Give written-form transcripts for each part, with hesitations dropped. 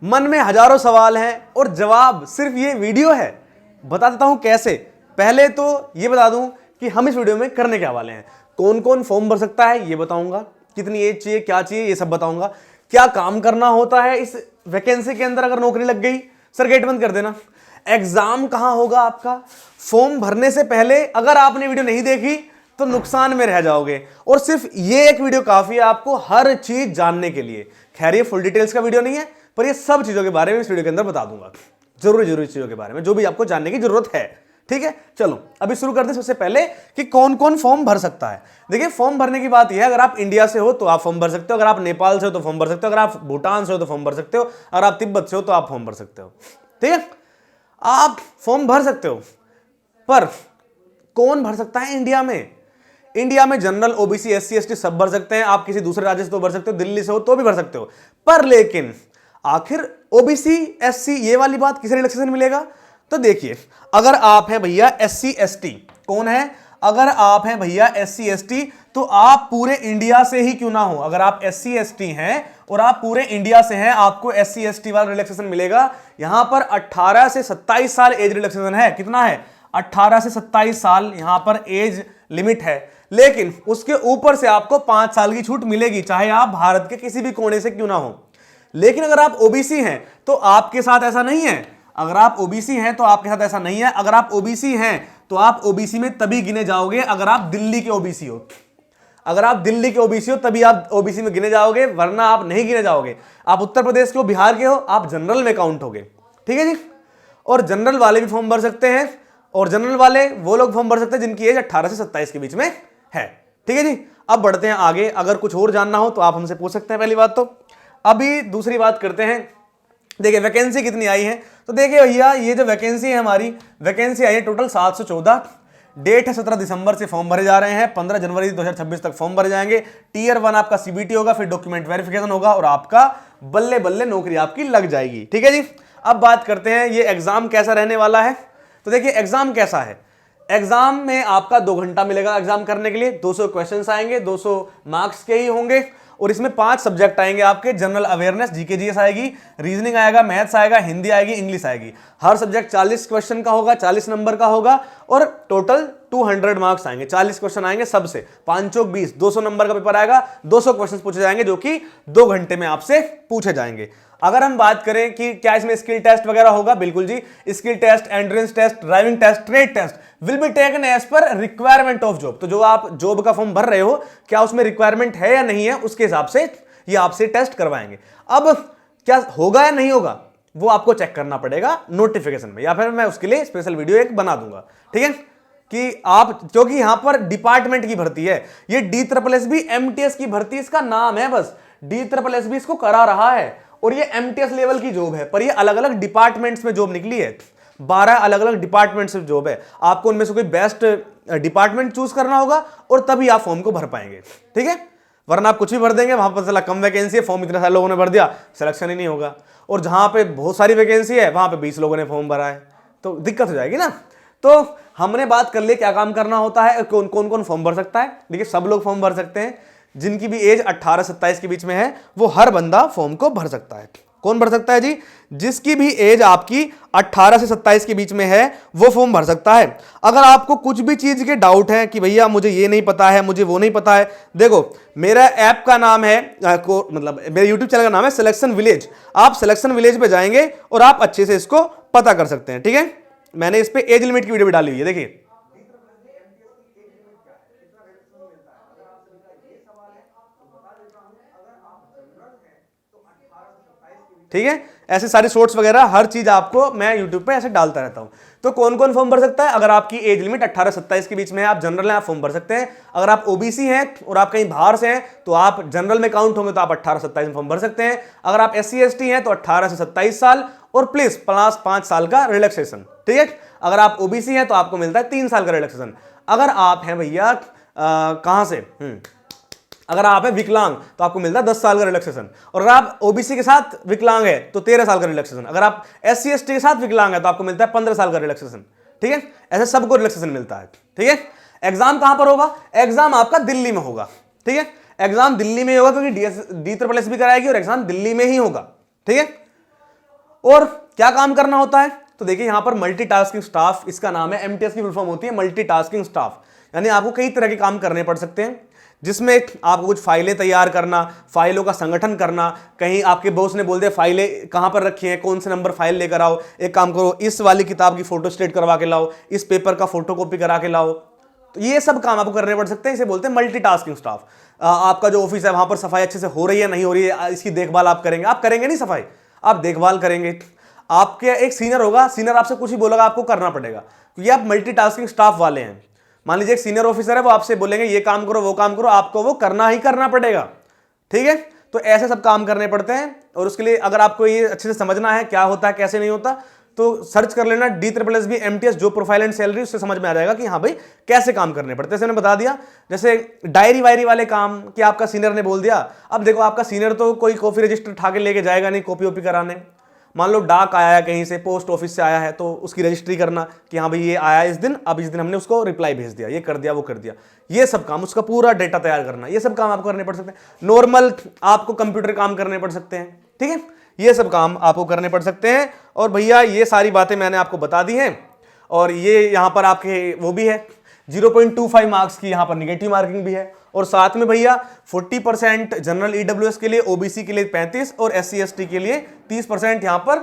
मन में हजारों सवाल हैं और जवाब सिर्फ ये वीडियो है। बता देता हूं कैसे। पहले तो ये बता दूं कि हम इस वीडियो में करने क्या वाले हैं। कौन कौन फॉर्म भर सकता है ये बताऊंगा, कितनी एज चाहिए, क्या चाहिए, ये सब बताऊंगा। क्या काम करना होता है इस वैकेंसी के अंदर अगर नौकरी लग गई। सर गेट बंद कर देना। एग्जाम कहां होगा आपका, फॉर्म भरने से पहले अगर आपने वीडियो नहीं देखी तो नुकसान में रह जाओगे, और सिर्फ ये एक वीडियो काफी है आपको हर चीज जानने के लिए। खैर ये फुल डिटेल्स का वीडियो नहीं है, पर ये सब चीजों के बारे में इस वीडियो के अंदर बता दूंगा, जरूरी चीजों के बारे में जो भी आपको जानने की जरूरत है। ठीक है, चलो अभी शुरू करते हैं। सबसे पहले कि कौन कौन फॉर्म भर सकता है। देखिए फॉर्म भरने की बात यह है, अगर आप इंडिया से हो तो आप फॉर्म भर सकते हो, अगर आप नेपाल से हो तो फॉर्म भर सकते हो, अगर आप भूटान से हो तो फॉर्म भर सकते हो, अगर आप तिब्बत से हो तो आप फॉर्म भर सकते हो। ठीक है, आप फॉर्म भर सकते हो, पर कौन भर सकता है इंडिया में। इंडिया में जनरल, ओबीसी, एससी, एसटी सब भर सकते हैं। आप किसी दूसरे राज्य से तो भर सकते हो, दिल्ली से हो तो भी भर सकते हो, पर लेकिन आखिर ओबीसी एससी ये वाली बात किसे रिलैक्सेशन मिलेगा। तो देखिए अगर आप हैं भैया एससी एसटी, कौन है, अगर आप हैं भैया एससी एसटी तो आप पूरे इंडिया से ही क्यों ना हो, अगर आप एससी एसटी हैं और आप पूरे इंडिया से हैं, आपको एससी एसटी वाला रिलैक्सेशन मिलेगा। यहां पर 18 से 27 साल एज रिलैक्सेशन है। कितना है, 18 से 27 साल यहां पर एज लिमिट है, लेकिन उसके ऊपर से आपको 5 साल की छूट मिलेगी, चाहे आप भारत के किसी भी कोने से क्यों ना हो। लेकिन अगर आप ओबीसी हैं तो आपके साथ ऐसा नहीं है। अगर आप ओबीसी हैं तो आपके साथ ऐसा नहीं है। अगर आप ओबीसी हैं तो आप ओबीसी में तभी गिने जाओगे अगर आप दिल्ली के ओबीसी हो। अगर आप दिल्ली के ओबीसी हो तभी आप ओबीसी में गिने जाओगे, वरना आप नहीं गिने जाओगे। आप उत्तर प्रदेश के हो, बिहार के हो, आप जनरल में काउंट होगे। ठीक है जी, और जनरल वाले भी फॉर्म भर सकते हैं, और जनरल वाले वो लोग फॉर्म भर सकते हैं जिनकी एज 18 से 27 के बीच में है। ठीक है जी, अब बढ़ते हैं आगे। अगर कुछ और जानना हो तो आप हमसे पूछ सकते हैं। पहली बात तो अभी दूसरी बात करते हैं। देखिए वैकेंसी कितनी आई है, तो देखिए भैया ये जो वैकेंसी है हमारी, वैकेंसी आई है टोटल 714। डेट है 17 दिसंबर से फॉर्म भरे जा रहे हैं, 15 जनवरी 2026 तक फॉर्म भरे जाएंगे। टीयर 1 आपका सीबीटी होगा, फिर डॉक्यूमेंट वेरिफिकेशन होगा और आपका बल्ले बल्ले नौकरी आपकी लग जाएगी। ठीक है जी, अब बात करते हैं ये एग्जाम कैसा रहने वाला है। तो देखिए एग्जाम कैसा है, एग्जाम में आपका 2 घंटा मिलेगा एग्जाम करने के लिए। 200 क्वेश्चंस आएंगे, 200 मार्क्स के ही होंगे, और इसमें 5 सब्जेक्ट आएंगे आपके। जनरल अवेयरनेस, जीके जीएस आएगी, रीजनिंग आएगा, मैथ्स आएगा, हिंदी आएगी, इंग्लिश आएगी। हर सब्जेक्ट 40 क्वेश्चन का होगा, 40 नंबर का होगा, और टोटल 200 मार्क्स आएंगे। 40 क्वेश्चन आएंगे सबसे, 5 चौक 20, 200 नंबर का पेपर आएगा। 200 क्वेश्चन पूछे जाएंगे जो कि 2 घंटे में आपसे पूछे जाएंगे। अगर हम बात करें कि क्या इसमें स्किल टेस्ट वगैरह होगा, बिल्कुल जी, skill test, entrance test, driving test, trade test will be taken as per requirement of job. तो जो आप जॉब का फॉर्म भर रहे हो, क्या उसमें रिक्वायरमेंट है या नहीं है, उसके हिसाब से ये आपसे टेस्ट करवाएंगे। अब क्या होगा या नहीं होगा वो आपको चेक करना पड़ेगा नोटिफिकेशन में, या फिर मैं उसके लिए स्पेशल वीडियो एक बना दूंगा। ठीक है, कि आप, क्योंकि यहां पर डिपार्टमेंट की भर्ती है, ये DSSB MTS की भर्ती इसका नाम है, बस DSSB इसको करा रहा है, और ये MTS लेवल की जॉब है, पर ये अलग अलग डिपार्टमेंट्स में जॉब निकली है। 12 अलग अलग डिपार्टमेंट्स में जॉब है। आपको उनमें से कोई बेस्ट डिपार्टमेंट चूज करना होगा और तभी आप फॉर्म को भर पाएंगे। ठीक है, वरना आप कुछ भी भर देंगे, वहां पर चला कम वैकेंसी है, फॉर्म इतने सारे लोगों ने भर दिया, सिलेक्शन ही नहीं होगा। और जहां पे बहुत सारी वैकेंसी है वहां पे 20 लोगों ने फॉर्म भरा है, तो दिक्कत हो जाएगी ना। तो हमने बात कर ली क्या काम करना होता है, कौन कौन फॉर्म भर सकता है। देखिए सब लोग फॉर्म भर सकते हैं, जिनकी भी एज 18 से 27 के बीच में है वो हर बंदा फॉर्म को भर सकता है। कौन भर सकता है जी, जिसकी भी एज आपकी 18 से 27 के बीच में है वो फॉर्म भर सकता है। अगर आपको कुछ भी चीज के डाउट है कि भैया मुझे ये नहीं पता है, मुझे वो नहीं पता है, देखो मेरा ऐप का नाम है मतलब मेरे यूट्यूब चैनल का नाम है सिलेक्शन विलेज। आप सिलेक्शन विलेज पे जाएंगे और आप अच्छे से इसको पता कर सकते हैं। ठीक है, मैंने इस पे एज लिमिट की वीडियो भी डाली हुई है, देखिए। ठीक है, ऐसे सारे शॉर्ट्स वगैरह हर चीज आपको मैं यूट्यूब पे ऐसे डालता रहता हूं। तो कौन कौन फॉर्म भर सकता है, अगर आपकी एज लिमिट 18 से 27 के बीच में है, आप जनरल हैं, आप फॉर्म भर सकते हैं। अगर आप ओबीसी हैं और आप कहीं बाहर से हैं तो आप जनरल में काउंट होंगे, तो आप 18 से 27 में फॉर्म भर सकते हैं। अगर आप एससी एसटी हैं तो 18 से 27 साल, और प्लीज प्लस 5 साल का रिलैक्सेशन। ठीक है, अगर आप ओबीसी हैं तो आपको मिलता है 3 साल का रिलैक्सेशन। अगर आप हैं भैया कहां से, अगर आप है विकलांग तो आपको मिलता है 10 साल का रिलैक्सेशन, और अगर आप ओबीसी के साथ विकलांग है तो 13 साल का रिलैक्सेशन। अगर आप एससी एसटी के साथ विकलांग है तो आपको मिलता है 15 साल का रिलैक्सेशन। ठीक है, ऐसे सबको रिलैक्सेशन मिलता है। ठीक है, एग्जाम कहां पर होगा, एग्जाम आपका दिल्ली में होगा। ठीक है, एग्जाम दिल्ली में होगा क्योंकि DSSB कराएगी और एग्जाम दिल्ली में ही होगा। ठीक है, और क्या काम करना होता है, तो देखिए यहां पर मल्टीटास्किंग स्टाफ, इसका नाम है, एमटीएस की फुल फॉर्म होती है मल्टीटास्किंग स्टाफ। यानी आपको कई तरह के काम करने पड़ सकते हैं, जिसमें आपको कुछ फाइलें तैयार करना, फाइलों का संगठन करना, कहीं आपके बॉस ने बोल दिया फाइलें कहां पर रखी हैं, कौन से नंबर फाइल लेकर आओ, एक काम करो इस वाली किताब की फोटो स्टेट करवा के लाओ, इस पेपर का फोटो कॉपी करा के लाओ। तो ये सब काम आपको करने पड़ सकते हैं, इसे बोलते हैं मल्टीटास्किंग स्टाफ। आपका जो ऑफिस है वहां पर सफाई अच्छे से हो रही है नहीं हो रही है, इसकी देखभाल आप करेंगे नहीं सफाई, आप देखभाल करेंगे। आपके एक सीनियर होगा, सीनियर आपसे कुछ ही बोलेगा आपको करना पड़ेगा, क्योंकि आप मल्टीटास्किंग स्टाफ वाले हैं। मान लीजिए एक सीनियर ऑफिसर है, वो आपसे बोलेंगे ये काम करो वो काम करो, आपको वो करना ही करना पड़ेगा, ठीक है। तो ऐसे सब काम करने पड़ते हैं, और उसके लिए अगर आपको ये अच्छे से समझना है क्या होता है कैसे नहीं होता, तो सर्च कर लेना DSSS MTS job profile and salary, उससे समझ में आ जाएगा कि हाँ भाई कैसे काम करने पड़ते हैं। जैसे मैंने बता दिया, जैसे डायरी वायरी वाले काम कि आपका सीनियर ने बोल दिया, अब देखो आपका सीनियर तो कोई कॉपी रजिस्टर उठा के लेके जाएगा नहीं कॉपी वॉपी कराने। मान लो डाक आया है कहीं से, पोस्ट ऑफिस से आया है, तो उसकी रजिस्ट्री करना कि हाँ भाई ये आया इस दिन, अब इस दिन हमने उसको रिप्लाई भेज दिया, ये कर दिया वो कर दिया, ये सब काम, उसका पूरा डेटा तैयार करना, ये सब काम आपको करने पड़ सकते हैं। नॉर्मल आपको कंप्यूटर काम करने पड़ सकते हैं, ठीक है, ये सब काम आपको करने पड़ सकते हैं। और भैया ये सारी बातें मैंने आपको बता दी हैं, और ये यहां पर आपके वो भी है 0.25 मार्क्स की यहां पर निगेटिव मार्किंग भी है, और साथ में भैया 40% जनरल ईडब्ल्यूएस के लिए, ओबीसी के लिए 35 और SC/ST के लिए 30% यहां पर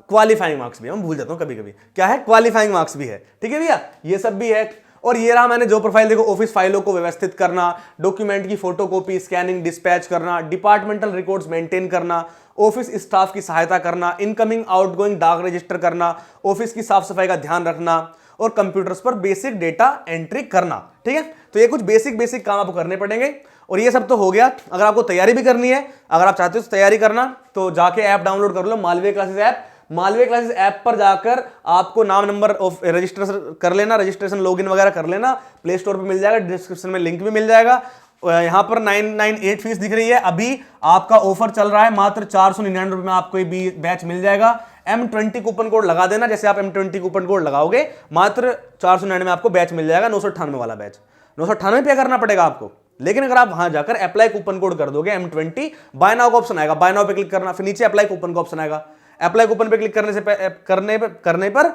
क्वालिफाइंग मार्क्स भी है। मैं भूल जाता हूं कभी कभी, क्या है, क्वालिफाइंग मार्क्स भी है, ठीक है भैया, ये सब भी है। और ये रहा मैंने जो प्रोफाइल, देखो ऑफिस फाइलों को व्यवस्थित करना, डॉक्यूमेंट की फोटोकॉपी स्कैनिंग डिस्पैच करना, डिपार्टमेंटल रिकॉर्ड्स मेंटेन करना, ऑफिस स्टाफ की सहायता करना, इनकमिंग आउटगोइंग डाक रजिस्टर करना, ऑफिस की साफ सफाई का ध्यान रखना, और कंप्यूटर्स पर बेसिक डेटा एंट्री करना, ठीक है। तो ये कुछ बेसिक काम आपको करने पड़ेंगे, और ये सब तो हो गया। अगर आपको तैयारी भी करनी है, अगर आप चाहते हो तो तैयारी करना, तो जाके ऐप डाउनलोड कर लो, Malviya classes app. Malviya classes app पर जाकर आपको नाम नंबर ऑफ रजिस्ट्रेशन कर लेना, रजिस्ट्रेशन लॉगिन वगैरह कर लेना, प्ले स्टोर पे मिल जाएगा, डिस्क्रिप्शन में लिंक भी मिल जाएगा। यहां पर 998 फीस दिख रही है, अभी आपका ऑफर चल रहा है, मात्र 499 रुपए में आपको ये बैच मिल जाएगा। M20 कूपन कोड लगा देना, जैसे आप M20 कूपन कोड लगाओगे मात्र 499 में आपको बैच मिल जाएगा, 998 वाला बैच। 998 पे करना पड़ेगा आपको, लेकिन अगर आप वहां जाकर अप्लाई कूपन कोड कर दोगे M20, बाय नाउ का ऑप्शन आएगा, बाय नाउ पे क्लिक करना, फिर नीचे अप्लाई कूपन का ऑप्शन आएगा, अप्लाई कूपन पे क्लिक करने पर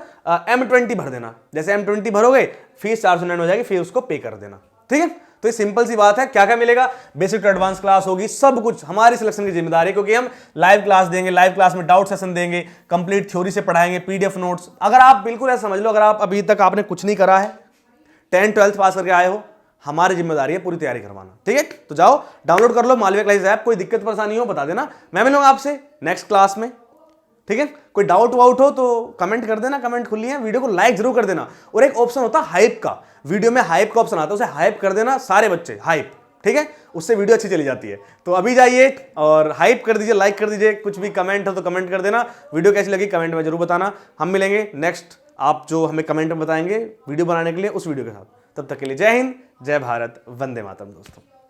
M20 भर देना। जैसे M20 भरोगे फीस 499 हो जाएगी, फिर उसको पे कर देना, ठीक है। तो ये सिंपल सी बात है। क्या क्या मिलेगा, बेसिक टू एडवांस क्लास होगी, सब कुछ हमारी सिलेक्शन की जिम्मेदारी है, क्योंकि हम लाइव क्लास देंगे, लाइव क्लास में डाउट सेशन देंगे, कंप्लीट थ्योरी से पढ़ाएंगे, PDF नोट्स। अगर आप बिल्कुल ऐसा समझ लो, अगर आप अभी तक आपने कुछ नहीं करा है, 10th 12th पास करके आए हो, हमारी जिम्मेदारी है पूरी तैयारी करवाना, ठीक है। तो जाओ डाउनलोड कर लो मालवीय क्लासेस ऐप, कोई दिक्कत परेशानी हो बता देना, मैं मिलूंगा आपसे नेक्स्ट क्लास में, ठीक है। कोई डाउट वाउट हो तो कमेंट कर देना, कमेंट खुली है, वीडियो को लाइक जरूर कर देना। और एक ऑप्शन होता है हाइप का, वीडियो में हाइप का ऑप्शन आता है, उसे हाइप कर देना, सारे बच्चे हाइप, ठीक है, उससे वीडियो अच्छी चली जाती है। तो अभी जाइए और हाइप कर दीजिए, लाइक कर दीजिए, कुछ भी कमेंट हो तो कमेंट कर देना, वीडियो कैसी लगी कमेंट में जरूर बताना। हम मिलेंगे नेक्स्ट, आप जो हमें कमेंट में बताएंगे वीडियो बनाने के लिए, उस वीडियो के साथ। तब तक के लिए जय हिंद, जय भारत, वंदे मातरम दोस्तों।